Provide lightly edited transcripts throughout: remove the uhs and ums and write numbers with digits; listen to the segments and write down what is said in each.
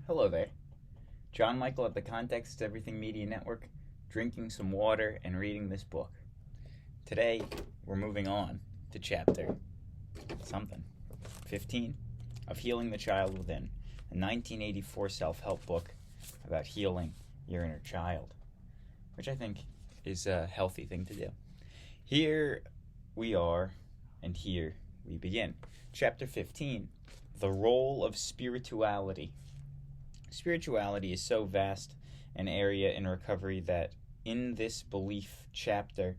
Hello there. John Michael at the Context Everything Media Network, drinking some water and reading this book. Today, we're moving on to chapter 15 of Healing the Child Within, a 1984 self-help book about healing your inner child, which I think is a healthy thing to do. Here we are, and here we begin. Chapter 15, The Role of Spirituality. Spirituality is so vast an area in recovery that in this belief chapter,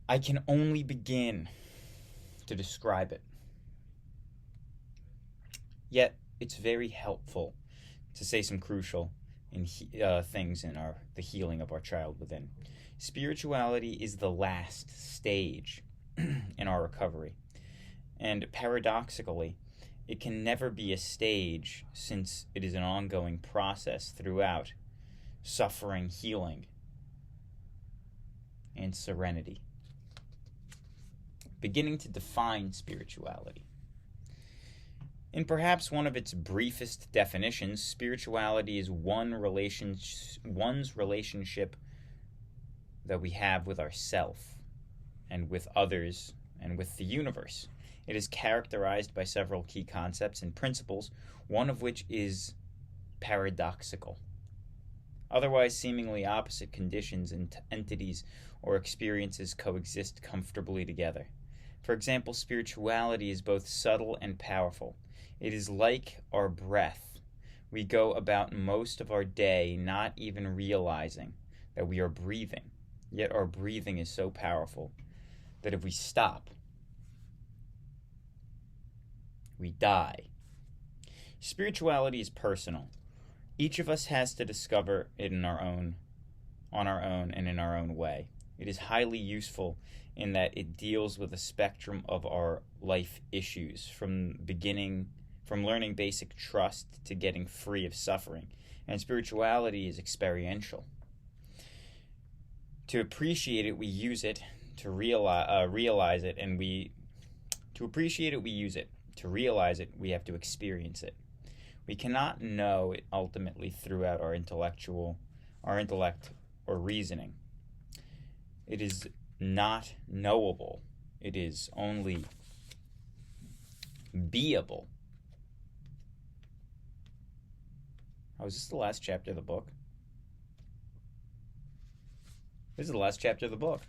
I can only begin to describe it. Yet, it's very helpful to say some crucial things in the healing of our child within. Spirituality is the last stage in our recovery. And paradoxically, it can never be a stage since it is an ongoing process throughout suffering, healing, and serenity. Beginning to define spirituality. In perhaps one of its briefest definitions, spirituality is one's relationship that we have with ourself and with others and with the universe. It is characterized by several key concepts and principles, one of which is paradoxical. Otherwise, seemingly opposite conditions and entities or experiences coexist comfortably together. For example, spirituality is both subtle and powerful. It is like our breath. We go about most of our day not even realizing that we are breathing, yet our breathing is so powerful that if we stop, we die. Spirituality is personal. Each of us has to discover it on our own and in our own way. It is highly useful in that it deals with a spectrum of our life issues, from learning basic trust to getting free of suffering. And spirituality is experiential. To appreciate it, we use it. To realize it, we use it. To realize it, we have to experience it. We cannot know it ultimately throughout our intellect or reasoning. It is not knowable. It is only beable. Oh, is this the last chapter of the book? This is the last chapter of the book.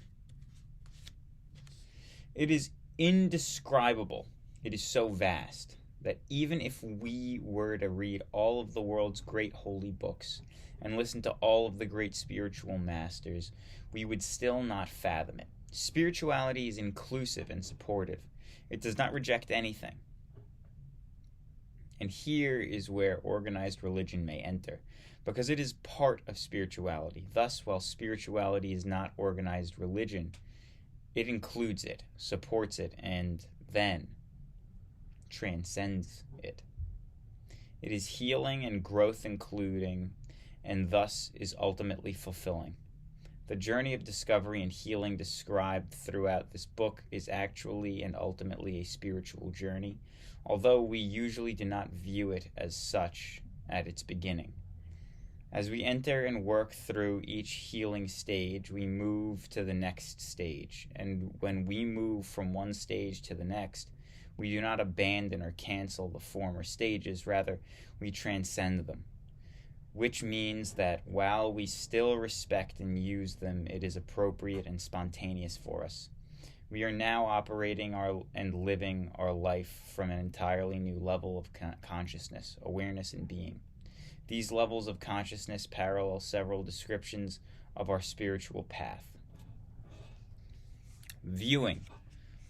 It is indescribable. It is so vast that even if we were to read all of the world's great holy books and listen to all of the great spiritual masters, we would still not fathom it. Spirituality is inclusive and supportive. It does not reject anything. And here is where organized religion may enter, because it is part of spirituality. Thus, while spirituality is not organized religion, it includes it, supports it, and then transcends it. It is healing and growth including, and thus is ultimately fulfilling. The journey of discovery and healing described throughout this book is actually and ultimately a spiritual journey, although we usually do not view it as such at its beginning. As we enter and work through each healing stage, we move to the next stage, and when we move from one stage to the next, we do not abandon or cancel the former stages, rather, we transcend them, which means that while we still respect and use them, it is appropriate and spontaneous for us. We are now operating and living our life from an entirely new level of consciousness, awareness, and being. These levels of consciousness parallel several descriptions of our spiritual path. Viewing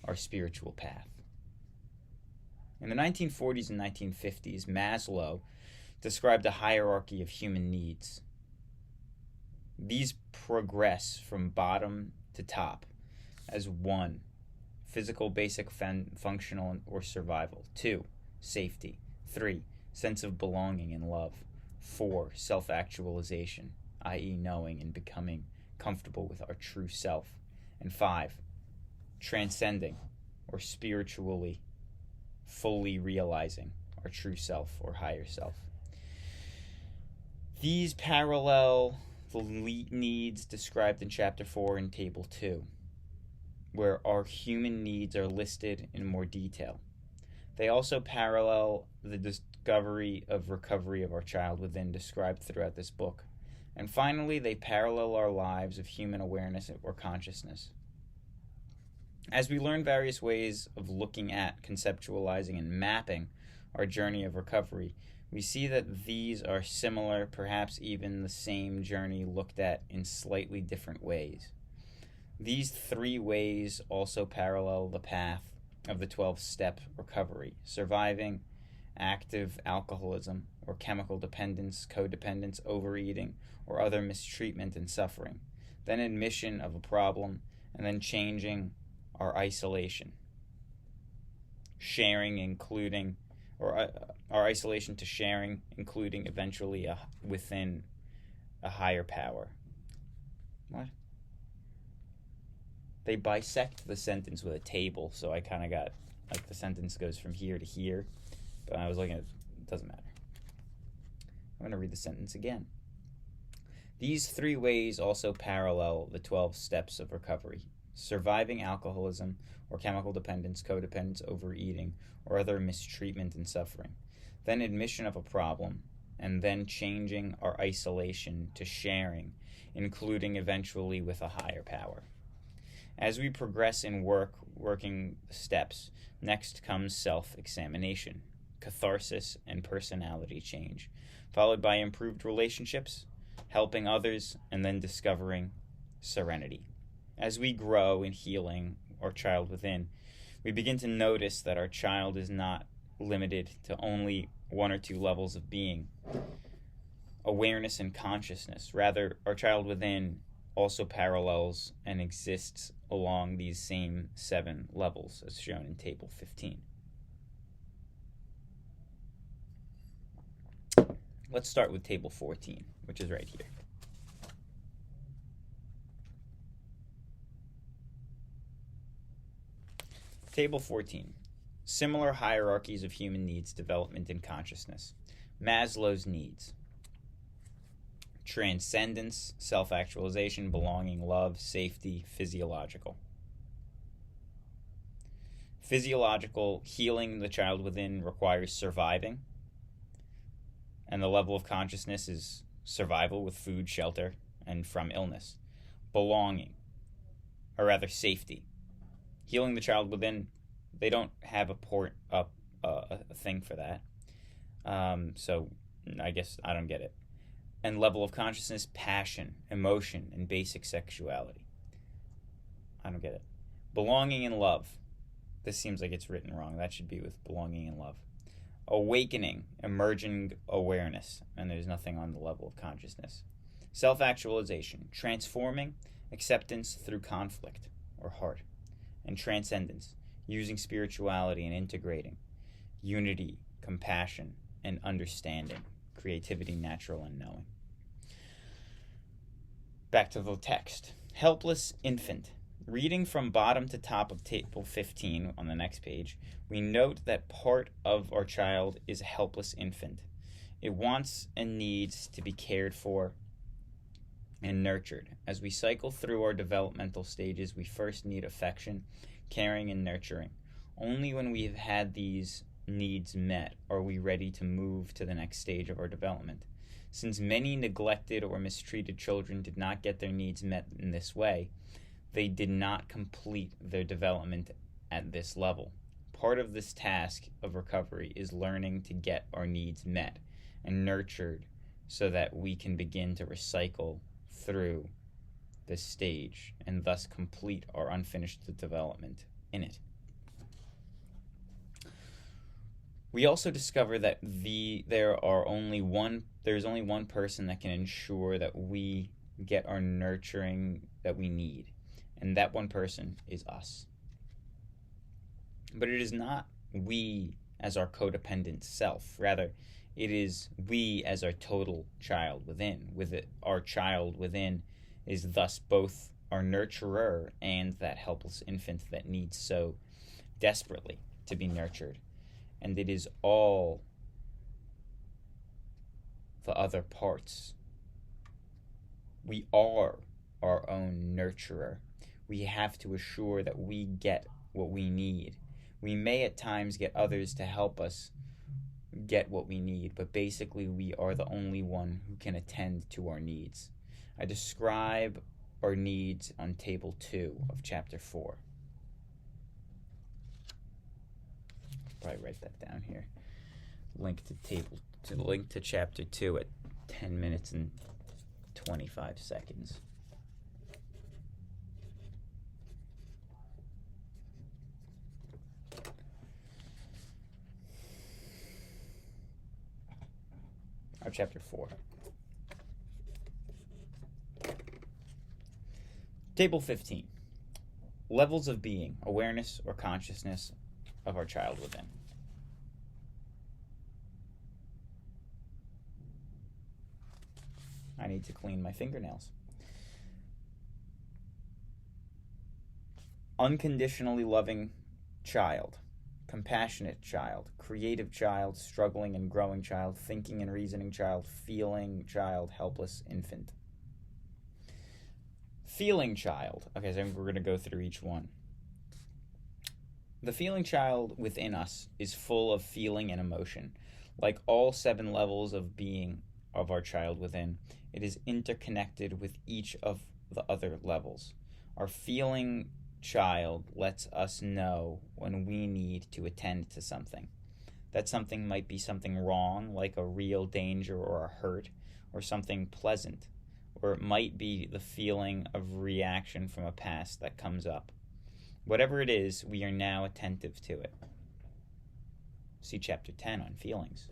our spiritual path. In the 1940s and 1950s, Maslow described a hierarchy of human needs. These progress from bottom to top as 1, physical, basic, functional, or survival. 2, safety. 3, sense of belonging and love. 4, self-actualization, i.e. knowing and becoming comfortable with our true self. And 5, transcending, or spiritually fully realizing our true self or higher self. These parallel the needs described in Chapter 4 in Table 2, where our human needs are listed in more detail. They also parallel the discovery of recovery of our child within described throughout this book. And finally, they parallel our lives of human awareness or consciousness. As we learn various ways of looking at, conceptualizing, and mapping our journey of recovery, we see that these are similar, perhaps even the same journey looked at in slightly different ways. These three ways also parallel the path of the 12-step recovery: surviving active alcoholism or chemical dependence, codependence, overeating, or other mistreatment and suffering, then admission of a problem, and then changing our isolation, sharing, including, or our isolation to sharing, including eventually within a higher power. What? They bisect the sentence with a table, so I kind of got, like, the sentence goes from here to here, but I was looking at it, doesn't matter. I'm going to read the sentence again. These three ways also parallel the 12 steps of recovery: surviving alcoholism or chemical dependence, codependence, overeating, or other mistreatment and suffering, then admission of a problem, and then changing our isolation to sharing, including eventually with a higher power. As we progress in working steps, next comes self-examination, catharsis, and personality change, followed by improved relationships, helping others, and then discovering serenity. As we grow in healing our child within, we begin to notice that our child is not limited to only one or two levels of being, awareness and consciousness. Rather, our child within also parallels and exists along these same 7 levels as shown in Table 15. Let's start with Table 14, which is right here. Table 14. Similar hierarchies of human needs, development, and consciousness. Maslow's needs: transcendence, self-actualization, belonging, love, safety, physiological. Physiological: healing the child within requires surviving, and the level of consciousness is survival with food, shelter, and from illness. Belonging, or rather safety: healing the child within, they don't have a thing for that. So I guess I don't get it. And level of consciousness: passion, emotion, and basic sexuality. I don't get it. Belonging and love. This seems like it's written wrong. That should be with belonging and love. Awakening, emerging awareness, and there's nothing on the level of consciousness. Self-actualization: transforming, acceptance through conflict or heart. And transcendence: using spirituality and integrating, unity, compassion, and understanding, creativity, natural, and knowing. Back to the text. Helpless infant. Reading from bottom to top of Table 15 on the next page, we note that part of our child is a helpless infant. It wants and needs to be cared for and nurtured. As we cycle through our developmental stages, we first need affection, caring, and nurturing. Only when we have had these needs met are we ready to move to the next stage of our development. Since many neglected or mistreated children did not get their needs met in this way, they did not complete their development at this level. Part of this task of recovery is learning to get our needs met and nurtured so that we can begin to recycle through this stage and thus complete our unfinished development in it. We also discover that there's only one person that can ensure that we get our nurturing that we need, and that one person is us. But it is not we as our codependent self. Rather, it is we as our total child within. Our child within is thus both our nurturer and that helpless infant that needs so desperately to be nurtured. And it is all the other parts. We are our own nurturer. We have to assure that we get what we need. We may at times get others to help us get what we need, but basically we are the only one who can attend to our needs. I describe our needs on table 2 of chapter 4. Probably write that down here. Link to chapter 2 at 10 minutes and 25 seconds. Or chapter 4. Table 15. Levels of being, awareness or consciousness of our child within. I need to clean my fingernails. Unconditionally loving child, compassionate child, creative child, struggling and growing child, thinking and reasoning child, feeling child, helpless infant. Feeling child. Okay, so we're going to go through each one. The feeling child within us is full of feeling and emotion. Like all 7 levels of being of our child within, it is interconnected with each of the other levels. Our feeling child lets us know when we need to attend to something. That something might be something wrong, like a real danger or a hurt, or something pleasant, or it might be the feeling of reaction from a past that comes up. Whatever it is, we are now attentive to it. See chapter 10 on feelings.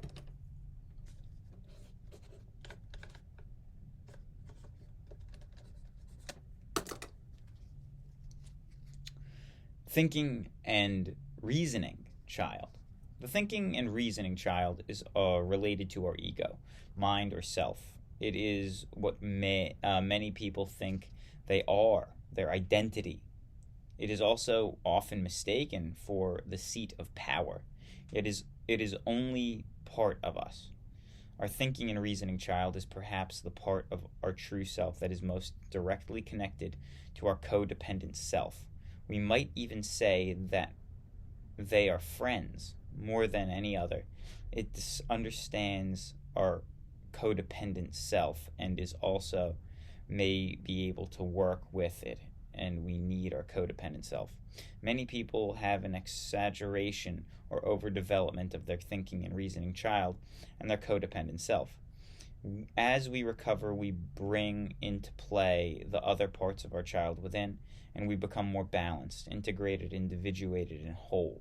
Thinking and reasoning child. The thinking and reasoning child is related to our ego, mind, or self. It is what many people think they are, their identity. It is also often mistaken for the seat of power. It is only part of us. Our thinking and reasoning child is perhaps the part of our true self that is most directly connected to our codependent self. We might even say that they are friends more than any other. It understands our codependent self and is also may be able to work with it, and we need our codependent self. Many people have an exaggeration or overdevelopment of their thinking and reasoning child and their codependent self. As we recover, we bring into play the other parts of our child within, and we become more balanced, integrated, individuated, and whole.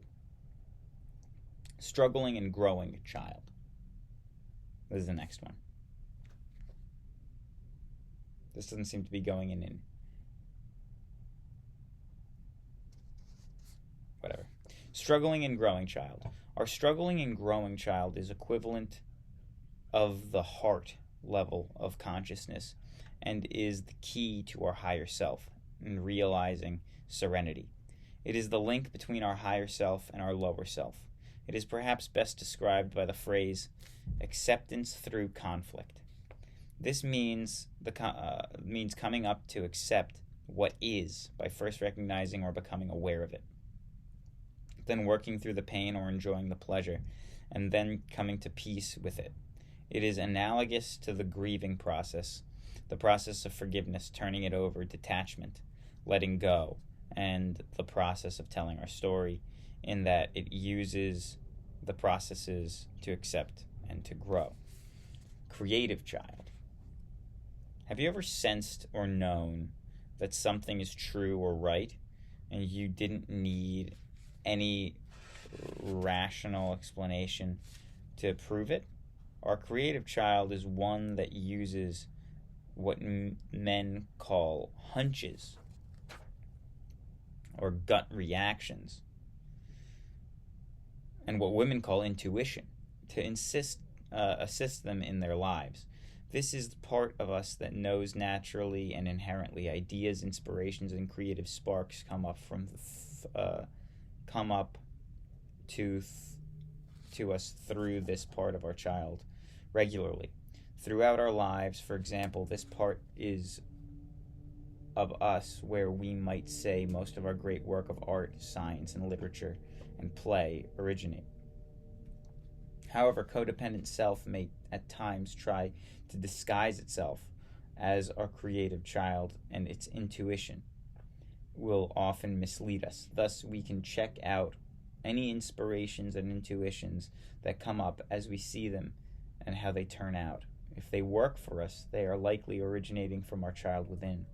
Struggling and growing child. This is the next one. This doesn't seem to be going in. Whatever. Struggling and growing child. Our struggling and growing child is equivalent of the heart level of consciousness and is the key to our higher self in realizing serenity. It is the link between our higher self and our lower self. It is perhaps best described by the phrase acceptance through conflict. This means coming up to accept what is by first recognizing or becoming aware of it, then working through the pain or enjoying the pleasure, and then coming to peace with it. It is analogous to the grieving process, the process of forgiveness, turning it over, detachment, letting go, and the process of telling our story, in that it uses the processes to accept and to grow. Creative child. Have you ever sensed or known that something is true or right and you didn't need any rational explanation to prove it? Our creative child is one that uses what men call hunches or gut reactions, and what women call intuition, to assist them in their lives. This is the part of us that knows naturally and inherently. Ideas, inspirations, and creative sparks come up to us through this part of our child regularly. Throughout our lives, for example, this part is of us where we might say most of our great work of art, science, and literature and play originate. However, codependent self may at times try to disguise itself as our creative child, and its intuition will often mislead us. Thus, we can check out any inspirations and intuitions that come up as we see them and how they turn out. If they work for us, they are likely originating from our child within.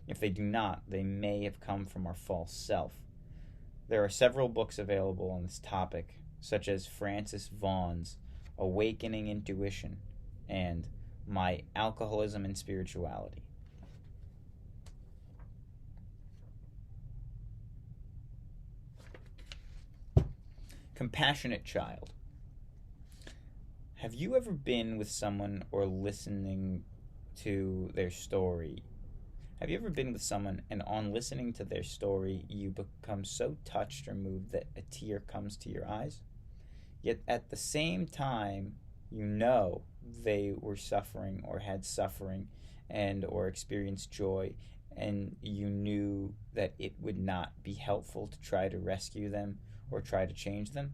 If they do not, they may have come from our false self. There are several books available on this topic, such as Francis Vaughan's Awakening Intuition and My Alcoholism and Spirituality. Compassionate child. Have you ever been with someone or listening to their story? Have you ever been with someone and on listening to their story, you become so touched or moved that a tear comes to your eyes? Yet at the same time, you know they were suffering or had suffering and or experienced joy, and you knew that it would not be helpful to try to rescue them or try to change them?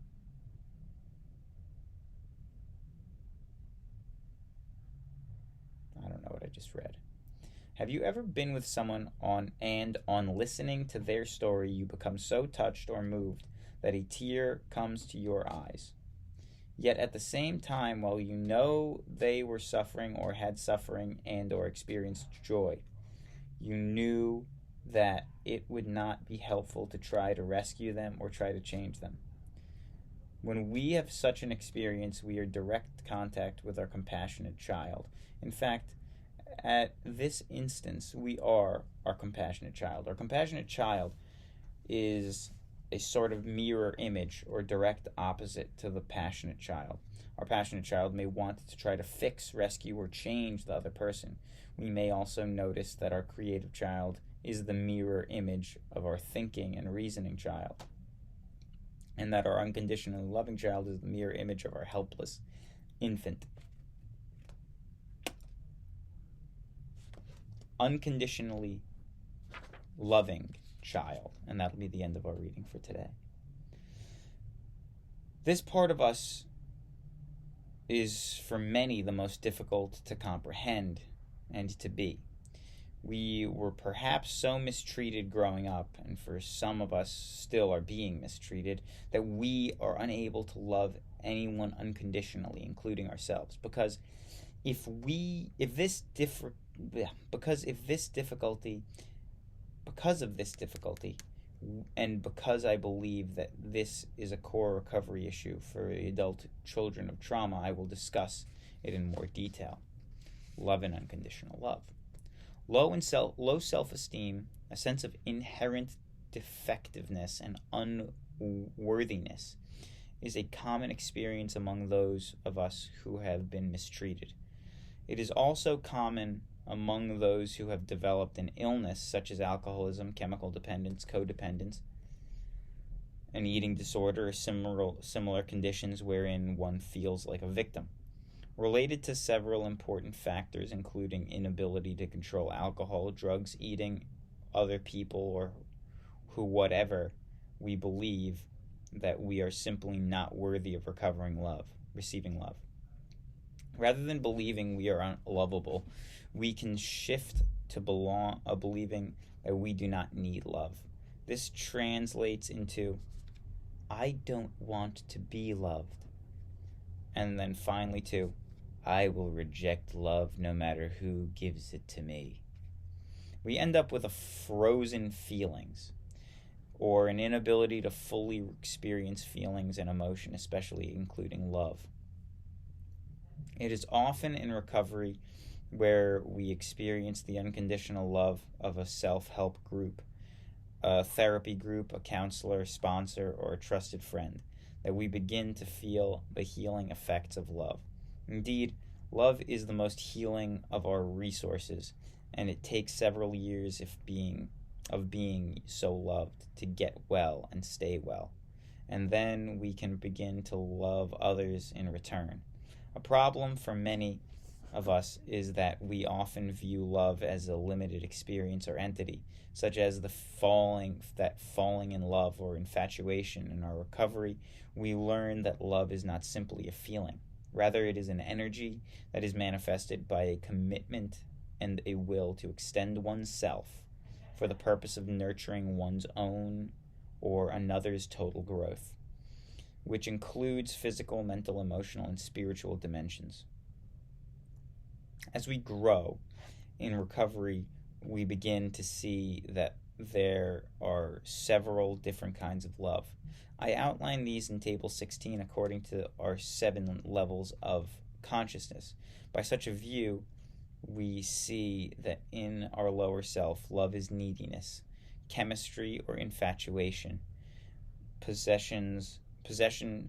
I don't know what I just read. Have you ever been with someone on listening to their story, you become so touched or moved that a tear comes to your eyes? Yet at the same time, while you know they were suffering or had suffering and or experienced joy, you knew that it would not be helpful to try to rescue them or try to change them. When we have such an experience, we are in direct contact with our compassionate child. In fact, at this instance, we are our compassionate child. Our compassionate child is a sort of mirror image or direct opposite to the passionate child. Our passionate child may want to try to fix, rescue, or change the other person. We may also notice that our creative child is the mirror image of our thinking and reasoning child, and that our unconditionally loving child is the mirror image of our helpless infant. Unconditionally loving child. And that'll be the end of our reading for today. This part of us is, for many, the most difficult to comprehend and to be. We were perhaps so mistreated growing up, and for some of us still are being mistreated, that we are unable to love anyone unconditionally, including ourselves. Because if this difficulty, and because I believe that this is a core recovery issue for the adult children of trauma, I will discuss it in more detail. Love and unconditional love. Low self-esteem, a sense of inherent defectiveness and unworthiness, is a common experience among those of us who have been mistreated. It is also common among those who have developed an illness such as alcoholism, chemical dependence, codependence, an eating disorder, or similar conditions wherein one feels like a victim. Related to several important factors, including inability to control alcohol, drugs, eating, other people, or whatever, we believe that we are simply not worthy of receiving love. Rather than believing we are unlovable, we can shift to believing that we do not need love. This translates into, I don't want to be loved. And then finally to, I will reject love no matter who gives it to me. We end up with a frozen feelings, or an inability to fully experience feelings and emotion, especially including love. It is often in recovery where we experience the unconditional love of a self-help group, a therapy group, a counselor, sponsor, or a trusted friend, that we begin to feel the healing effects of love. Indeed, love is the most healing of our resources, and it takes several years of being so loved to get well and stay well. And then we can begin to love others in return. A problem for many of us is that we often view love as a limited experience or entity, such as falling in love or infatuation. In our recovery, we learn that love is not simply a feeling. Rather, it is an energy that is manifested by a commitment and a will to extend oneself for the purpose of nurturing one's own or another's total growth, which includes physical, mental, emotional, and spiritual dimensions. As we grow in recovery, we begin to see that there are several different kinds of love. I outline these in Table 16 according to our 7 levels of consciousness. By such a view, we see that in our lower self, love is neediness, chemistry or infatuation, possession,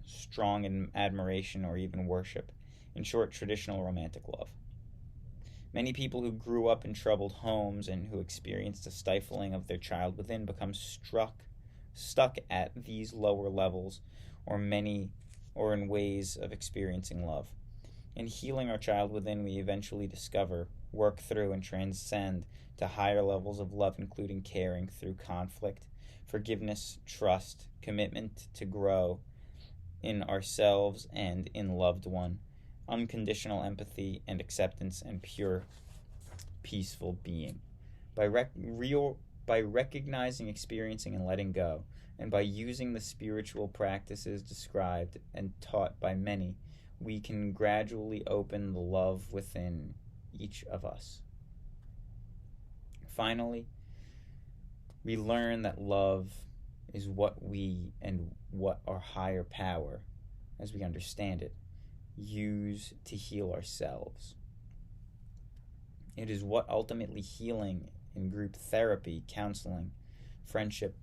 strong admiration, or even worship. In short, traditional romantic love. Many people who grew up in troubled homes and who experienced a stifling of their child within become stuck at these lower levels or in ways of experiencing love. In healing our child within, we eventually discover, work through, and transcend to higher levels of love, including caring through conflict, forgiveness, trust, commitment to grow in ourselves and in loved one, unconditional empathy and acceptance, and pure, peaceful being. By recognizing, experiencing, and letting go, and by using the spiritual practices described and taught by many, we can gradually open the love within each of us. Finally, we learn that love is what we and what our higher power, as we understand it, use to heal ourselves. It is what ultimately healing in group therapy, counseling, friendship,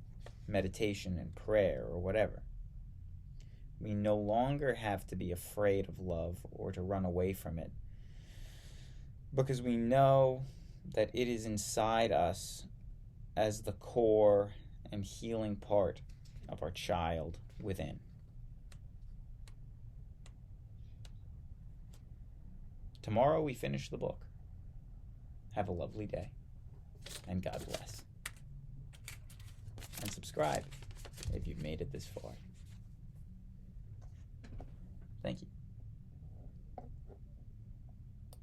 meditation, and prayer, or whatever. We no longer have to be afraid of love or to run away from it, because we know that it is inside us as the core and healing part of our child within. Tomorrow we finish the book. Have a lovely day, and God bless. And subscribe if you've made it this far. Thank you.